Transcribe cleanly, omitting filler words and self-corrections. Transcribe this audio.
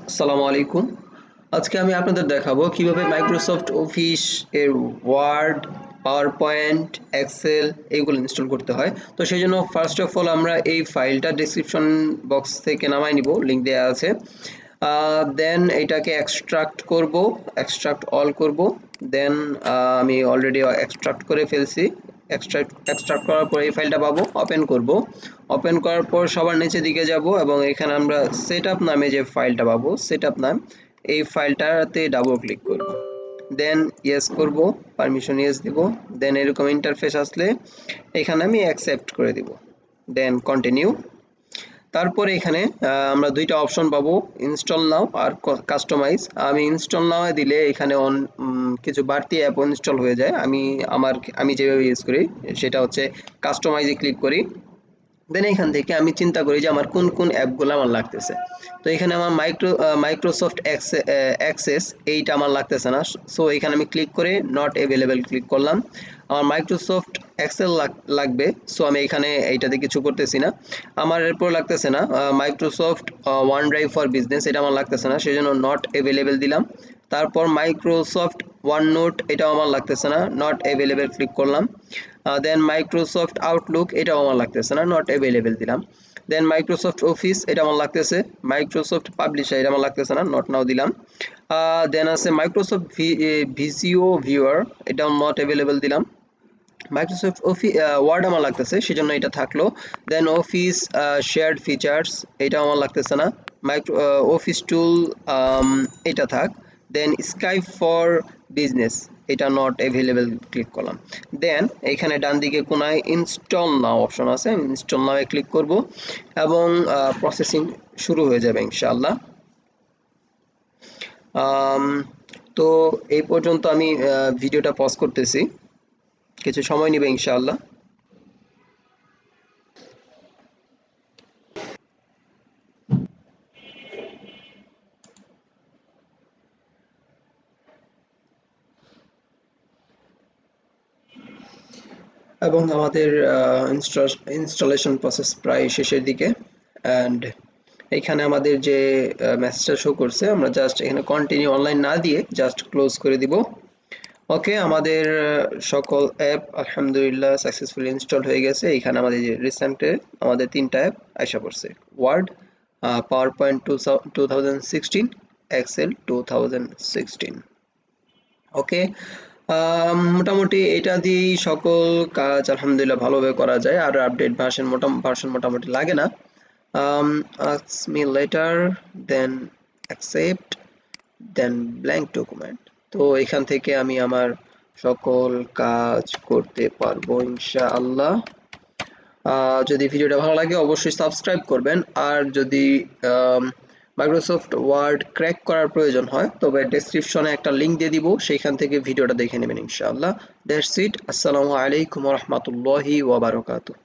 আসসালামু আলাইকুম। আজকে আমি আপনাদের দেখাবো কিভাবে মাইক্রোসফট অফিস এর ওয়ার্ড, পাওয়ারপয়েন্ট, এক্সেল এইগুলো ইনস্টল করতে হয়। তো সেই জন্য ফার্স্ট অফ অল আমরা এই ফাইলটা ডেসক্রিপশন বক্স থেকে নামাই নিব, লিঙ্ক দেওয়া আছে। দেন এটাকে এক্সট্রাক্ট করব, এক্সট্রাক্ট অল করব। দেন আমি অলরেডি এক্সট্রাক্ট করে ফেলছি। এক্সট্রাক্ট করার পর এই ফাইলটা পাবো, ওপেন করব। ওপেন করার পর সবার নিচের দিকে যাব এবং এখানে আমরা সেটআপ নামে যে ফাইলটা পাবো, সেটআপ নাম, এই ফাইলটাতে ডাবল ক্লিক করব। দেন ইয়েস করব, পারমিশন ইয়েস দিব। দেন এরকম ইন্টারফেস আসলে এখানে আমি অ্যাকসেপ্ট করে দিব। Then continue. তারপরে এখানে আমরা দুইটা অপশন পাবো, ইনস্টল নাও আর কাস্টমাইজ। আমি ইনস্টল নাও দিলে এখানে কিছু বাড়তি অ্যাপ ইনস্টল হয়ে যায়। আমি যেভাবে ইউজ করি সেটা হচ্ছে কাস্টমাইজে ক্লিক করি। দেন এখান থেকে আমি চিন্তা করি যে আমার কোন কোন অ্যাপগুলো আমার লাগতেছে। তো এখানে আমার মাইক্রোসফট অ্যাক্সেস এইটা আমার লাগতেছে না, সো এখানে আমি ক্লিক করে নট অ্যাভেলেবেল ক্লিক করলাম। আমার মাইক্রোসফট এক্সেল লাগবে, সো আমি এখানে এইটাতে কিছু করতেছি না। আমার এরপর লাগতেছে না Microsoft one drive for business, এটা আমার লাগতেছে না, সেই জন্য নট অ্যাভেলেবেল দিলাম। তারপর মাইক্রোসফট ওয়ান নোট, এটাও আমার লাগতেছে না, নট অ্যাভেলেবেল ক্লিক করলাম। দেন মাইক্রোসফট আউটলুক, এটাও আমার লাগতেছে না, নট অ্যাভেলেবেল দিলাম। দেন মাইক্রোসফট অফিস, এটা আমার লাগতেছে। মাইক্রোসফট পাবলিশার, এটা আমার লাগতেছে না, নট নাও দিলাম। দেন আছে মাইক্রোসফট ভিজিও ভিউয়ার, এটাও নট অ্যাভেলেবেল দিলাম। মাইক্রোসফট ওয়ার্ড আমার লাগতেছে, সেজন্য এটা থাকলো। দেন অফিস শেয়ার্ড ফিচার্স, এটাও আমার লাগতেছে না। অফিস টুল, এটা থাক। দেন স্কাইপ ফর বিজনেস, এটা নট অ্যাভেলেবেল ক্লিক করলাম। দেন এখানে ডান দিকে কোনায় ইনস্টল নাও অপশন আছে, আমি ইনস্টল নাও ক্লিক করব এবং প্রসেসিং শুরু হয়ে যাবে ইনশাআল্লাহ। তো এই পর্যন্ত আমি ভিডিওটা পজ করতেছি, কিছু সময় নেবে ইনশাআল্লাহ। এবং আমাদের ইনস্টলেশন প্রসেস প্রায় শেষের দিকে। অ্যান্ড এখানে আমাদের যে মেসেজটা শো করছে, আমরা জাস্ট এখানে কন্টিনিউ অনলাইন না দিয়ে জাস্ট ক্লোজ করে দিব। ওকে, আমাদের সকল অ্যাপ আলহামদুলিল্লাহ সাকসেসফুলি ইনস্টল হয়ে গেছে। এখানে আমাদের যে রিসেন্টে আমাদের তিনটা অ্যাপ আইসা পড়ছে, ওয়ার্ড, পাওয়ার পয়েন্ট 2016, এক্সেল 2016। ওকে, মোটামুটি এটা দিয়েই সকল কাজ আলহামদুলিল্লাহ ভালোভাবে করা যায়, আর আপডেট ভার্সন মোটামুটি লাগে না। ask me later, then accept, then blank document। তো এখান থেকে আমি আমার সকল কাজ করতে পারবো ইনশাআল্লাহ। যদি ভিডিওটা ভালো লাগে অবশ্যই সাবস্ক্রাইব করবেন, আর যদি মাইক্রোসফট ওয়ার্ড ক্র্যাক করার প্রয়োজন হয় তবে ডেসক্রিপশনে একটা লিঙ্ক দিয়ে দিব, সেইখান থেকে ভিডিওটা দেখে নেবেন ইনশাআল্লাহ। That's it. আসসালামু আলাইকুম ওয়া রাহমাতুল্লাহি ওয়া বারাকাতুহু।